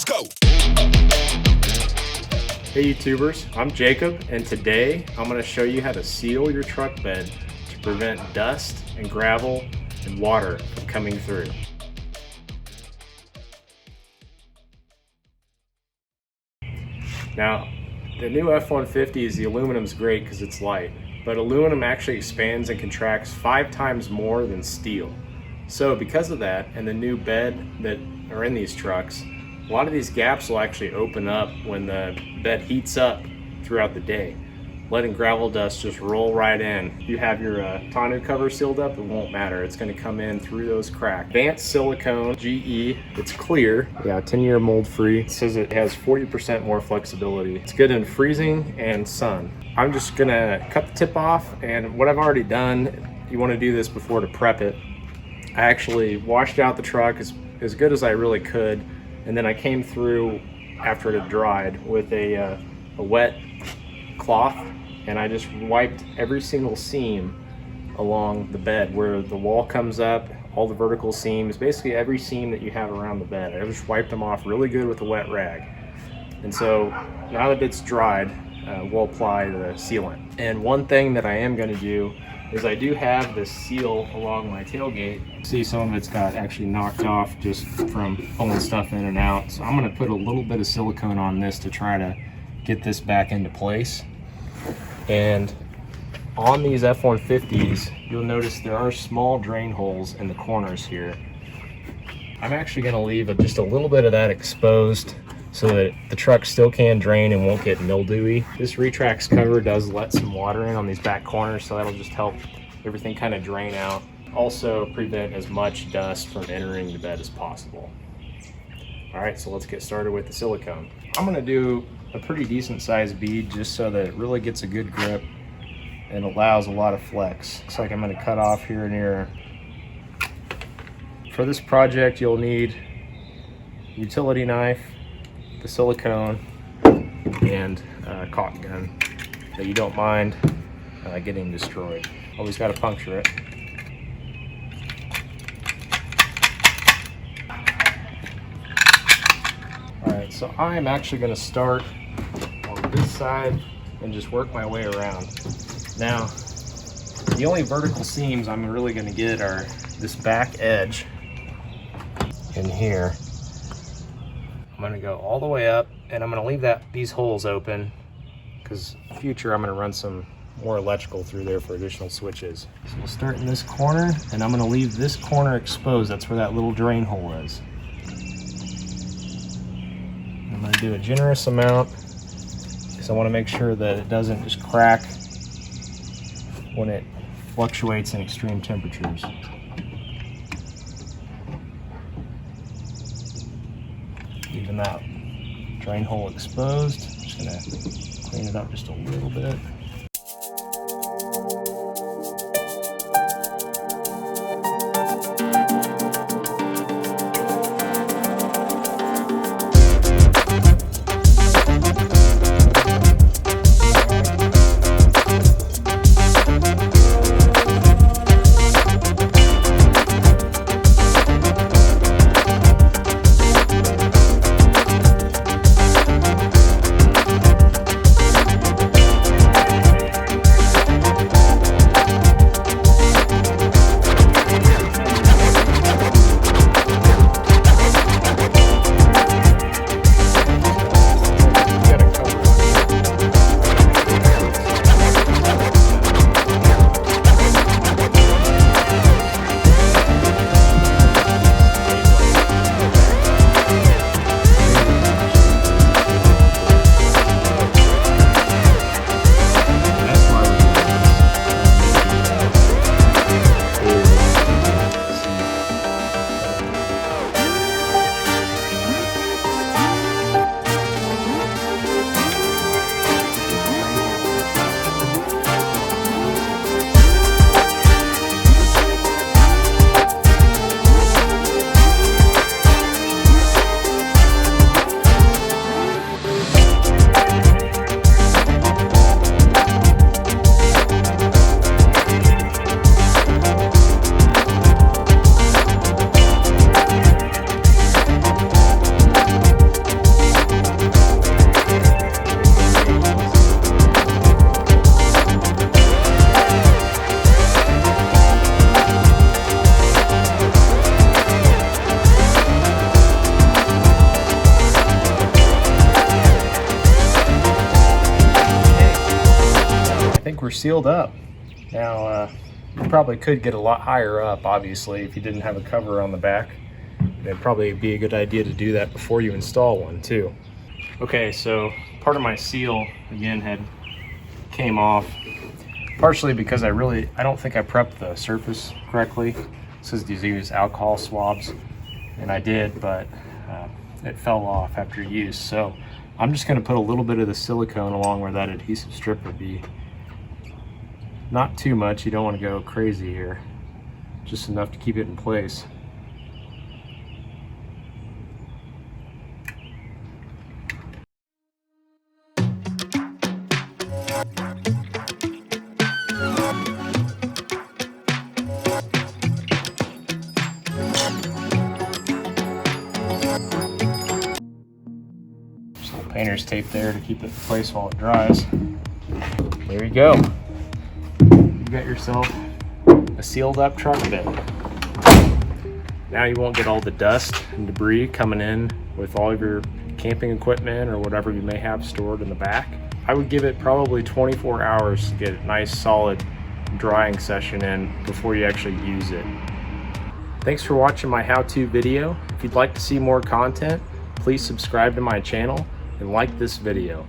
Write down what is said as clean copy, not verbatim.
go. Hey YouTubers, I'm Jacob, and today I'm going to show you how to seal your truck bed to prevent dust and gravel and water from coming through. Now, the new F-150 the aluminum is great because it's light, but aluminum actually expands and contracts 5 times more than steel. So because of that, and the new bed that are in these trucks, a lot of these gaps will actually open up when the bed heats up throughout the day, letting gravel dust just roll right in. If you have your tonneau cover sealed up, it won't matter. It's going to come in through those cracks. Advanced silicone, GE, it's clear. Yeah, 10-year mold free. It says it has 40% more flexibility. It's good in freezing and sun. I'm just going to cut the tip off, and what I've already done, you want to do this before to prep it. I actually washed out the truck as good as I really could, and then I came through after it had dried with a wet cloth, and I just wiped every single seam along the bed where the wall comes up, all the vertical seams, basically every seam that you have around the bed. I just wiped them off really good with a wet rag. And so now that it's dried, we'll apply the sealant. And one thing that I am going to do is I do have this seal along my tailgate. See, some of it's got actually knocked off just from pulling stuff in and out. So I'm going to put a little bit of silicone on this to try to get this back into place. And on these F-150s, you'll notice there are small drain holes in the corners here. I'm actually going to leave just a little bit of that exposed so that the truck still can drain and won't get mildewy. This Retrax cover does let some water in on these back corners, so that'll just help everything kind of drain out. Also prevent as much dust from entering the bed as possible. All right, so let's get started with the silicone. I'm going to do a pretty decent sized bead just so that it really gets a good grip and allows a lot of flex. Looks like I'm going to cut off here near. For this project, you'll need a utility knife, the silicone, and a caulk gun that you don't mind getting destroyed. Always got to puncture it. Alright, so I'm actually going to start on this side and just work my way around. Now, the only vertical seams I'm really going to get are this back edge in here. I'm going to go all the way up, and I'm going to leave these holes open because in the future I'm going to run some more electrical through there for additional switches. So we'll start in this corner, and I'm going to leave this corner exposed. That's where that little drain hole is. I'm going to do a generous amount because I want to make sure that it doesn't just crack when it fluctuates in extreme temperatures. Leaving that drain hole exposed. Just gonna clean it up just a little bit. sealed up. Now, you probably could get a lot higher up, obviously, if you didn't have a cover on the back. It'd probably be a good idea to do that before you install one too. Okay, so part of my seal, again, came off, partially because I don't think I prepped the surface correctly. It says to use alcohol swabs, and I did, but it fell off after use. So I'm just gonna put a little bit of the silicone along where that adhesive strip would be. Not too much, you don't want to go crazy here. Just enough to keep it in place. Just a little painter's tape there to keep it in place while it dries. There you go. You got yourself a sealed up truck bed. Now you won't get all the dust and debris coming in with all of your camping equipment or whatever you may have stored in the back. I would give it probably 24 hours to get a nice solid drying session in before you actually use it. Thanks for watching my how-to video. If you'd like to see more content, please subscribe to my channel and like this video.